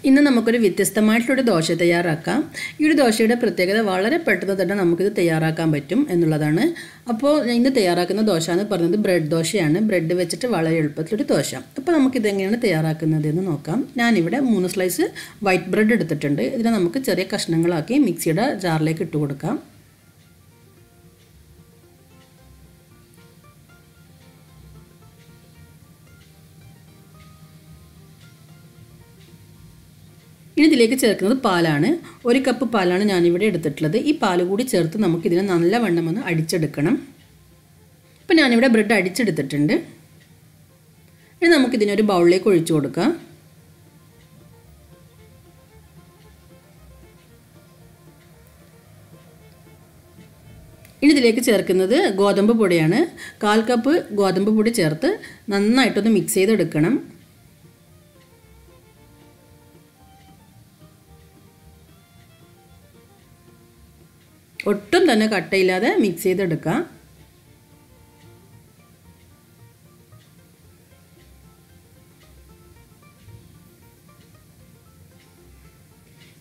ഇന്ന് നമുക്കൊരു വ്യത്യസ്തമായിട്ടുള്ള ദോശ തയ്യാറാക്കാം. ഈ ഒരു ദോശയുടെ പ്രത്യേകത വളരെ പെട്ടെന്ന് തന്നെ നമുക്കിത് തയ്യാറാക്കാൻ പറ്റും എന്നുള്ളതാണ്. അപ്പോൾ ഇന്ന് തയ്യാറാക്കുന്ന ദോശ എന്ന് പറയുന്നത് ബ്രെഡ് ദോശയാണ്. ബ്രെഡ് വെച്ചിട്ട് വളരെ എളുപ്പത്തിലൊരു ദോശ. അപ്പോൾ നമുക്കിതെങ്ങനെയാണ് തയ്യാറാക്കുന്നത് എന്ന് നോക്കാം. ഞാനിവിടെ 3 സ്ലൈസ് വൈറ്റ് ബ്രെഡ് എടുത്തിട്ടുണ്ട്. ഇതിനെ നമുക്ക് ചെറിയ കഷ്ണങ്ങളാക്കി മിക്സിയുടെ ജാറിലേക്ക് ഇട്ട് കൊടുക്കാം. ഇനി ഇതിലേക്ക് ചേർക്കുന്നത് പാലാണ്. 1 കപ്പ് പാലാണ് ഞാനിവിടെ എടുത്തിട്ടുള്ളത്. ഈ പാൽ കൂടി ചേർത്ത് നമുക്കിതിനെ നല്ലവണ്ണം ഒന്ന് അടിച്ചെടുക്കണം. ഇപ്പം ഞാനിവിടെ ബ്രെഡ് അടിച്ചെടുത്തിട്ടുണ്ട്. ഇനി നമുക്കിതിനൊരു ബൗളിലേക്ക് ഒഴിച്ചു കൊടുക്കാം. ഇനി ഇതിലേക്ക് ചേർക്കുന്നത് ഗോതമ്പ് പൊടിയാണ്. 1/4 കപ്പ് ഗോതമ്പ് പൊടി ചേർത്ത് നന്നായിട്ടൊന്ന് മിക്സ് ചെയ്തെടുക്കണം. ഒട്ടും തന്നെ കട്ടയില്ലാതെ മിക്സ് ചെയ്തെടുക്കാം.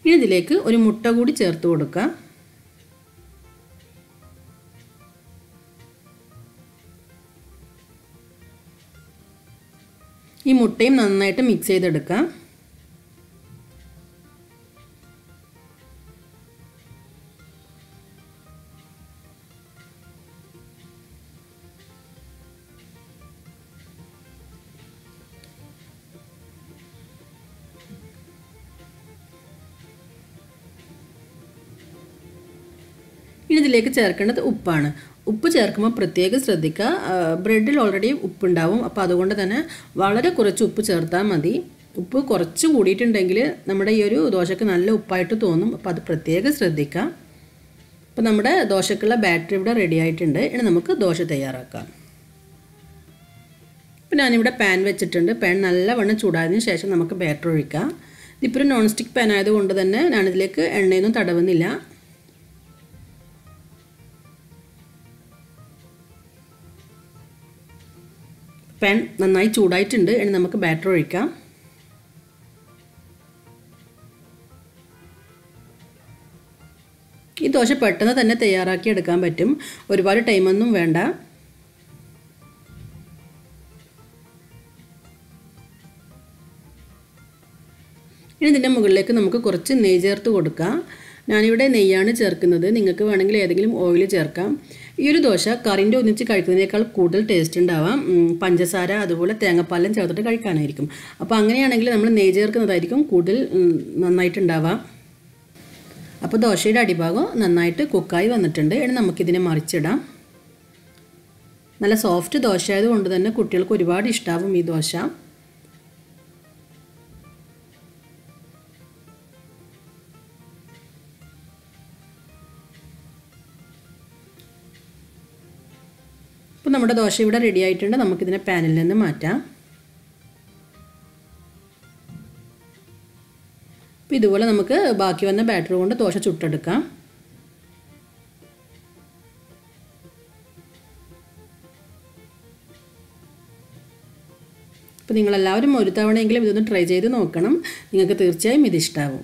ഇനി ഇതിലേക്ക് ഒരു മുട്ട കൂടി ചേർത്ത് കൊടുക്കാം. ഈ മുട്ടയും നന്നായിട്ട് മിക്സ് ചെയ്തെടുക്കാം. ഇനി ഇതിലേക്ക് ചേർക്കേണ്ടത് ഉപ്പാണ്. ഉപ്പ് ചേർക്കുമ്പോൾ പ്രത്യേകം ശ്രദ്ധിക്കുക. ബ്രെഡിൽ ഓൾറെഡി ഉപ്പുണ്ടാവും. അപ്പോൾ അതുകൊണ്ട് തന്നെ വളരെ കുറച്ച് ഉപ്പ് ചേർത്താൽ മതി. ഉപ്പ് കുറച്ച് കൂടിയിട്ടുണ്ടെങ്കിൽ നമ്മുടെ ഈ ഒരു ദോശയ്ക്ക് നല്ല ഉപ്പായിട്ട് തോന്നും. അപ്പോൾ അത് പ്രത്യേകം ശ്രദ്ധിക്കുക. അപ്പോൾ നമ്മുടെ ദോശക്കുള്ള ബാറ്റർ ഇവിടെ റെഡി ആയിട്ടുണ്ട്. ഇനി നമുക്ക് ദോശ തയ്യാറാക്കാം. അപ്പോൾ ഞാനിവിടെ പാൻ വെച്ചിട്ടുണ്ട്. പാൻ നല്ലവണ്ണം ചൂടായതിനു ശേഷം നമുക്ക് ബാറ്റർ ഒഴിക്കാം. ഇതിപ്പോൾ ഒരു നോൺ സ്റ്റിക്ക് പാൻ ആയതുകൊണ്ട് തന്നെ ഞാനിതിലേക്ക് എണ്ണയൊന്നും തടവുന്നില്ല. പാൻ നന്നായി ചൂടായിട്ടുണ്ട്. ഇനി നമുക്ക് ബാറ്റർ ഒഴിക്കാം. ഈ ദോശ പെട്ടെന്ന് തന്നെ തയ്യാറാക്കി എടുക്കാൻ പറ്റും. ഒരുപാട് ടൈമൊന്നും വേണ്ട. ഇനി ഇതിൻ്റെ മുകളിലേക്ക് നമുക്ക് കുറച്ച് നെയ്യ് ചേർത്ത് കൊടുക്കാം. ഞാനിവിടെ നെയ്യാണ് ചേർക്കുന്നത്. നിങ്ങൾക്ക് വേണമെങ്കിൽ ഏതെങ്കിലും ഓയിൽ ചേർക്കാം. ഈ ഒരു ദോശ കറിൻ്റെ ഒന്നിച്ച് കഴിക്കുന്നതിനേക്കാൾ കൂടുതൽ ടേസ്റ്റ് ഉണ്ടാവാം. പഞ്ചസാര അതുപോലെ തേങ്ങാപ്പാലും ചേർത്തിട്ട് കഴിക്കാനായിരിക്കും. അപ്പോൾ അങ്ങനെയാണെങ്കിൽ നമ്മൾ നെയ്യ് ചേർക്കുന്നതായിരിക്കും കൂടുതൽ നന്നായിട്ടുണ്ടാവാം. അപ്പോൾ ദോശയുടെ അടിഭാഗം നന്നായിട്ട് കുക്കായി വന്നിട്ടുണ്ട്. ഇനി നമുക്കിതിനെ മറിച്ചിടാം. നല്ല സോഫ്റ്റ് ദോശ ആയതുകൊണ്ട് തന്നെ കുട്ടികൾക്ക് ഒരുപാട് ഇഷ്ടമാവും ഈ ദോശ. അപ്പോൾ നമ്മുടെ ദോശ ഇവിടെ റെഡി ആയിട്ടുണ്ട്. നമുക്കിതിനെ പാനിൽ നിന്ന് മാറ്റാം. അപ്പോൾ ഇതുപോലെ നമുക്ക് ബാക്കി വന്ന ബാറ്റർ കൊണ്ട് ദോശ ചുട്ടെടുക്കാം. അപ്പോൾ നിങ്ങളെല്ലാവരും ഒരു തവണയെങ്കിലും ഇതൊന്ന് ട്രൈ ചെയ്ത് നോക്കണം. നിങ്ങൾക്ക് തീർച്ചയായും ഇത് ഇഷ്ടമാവും.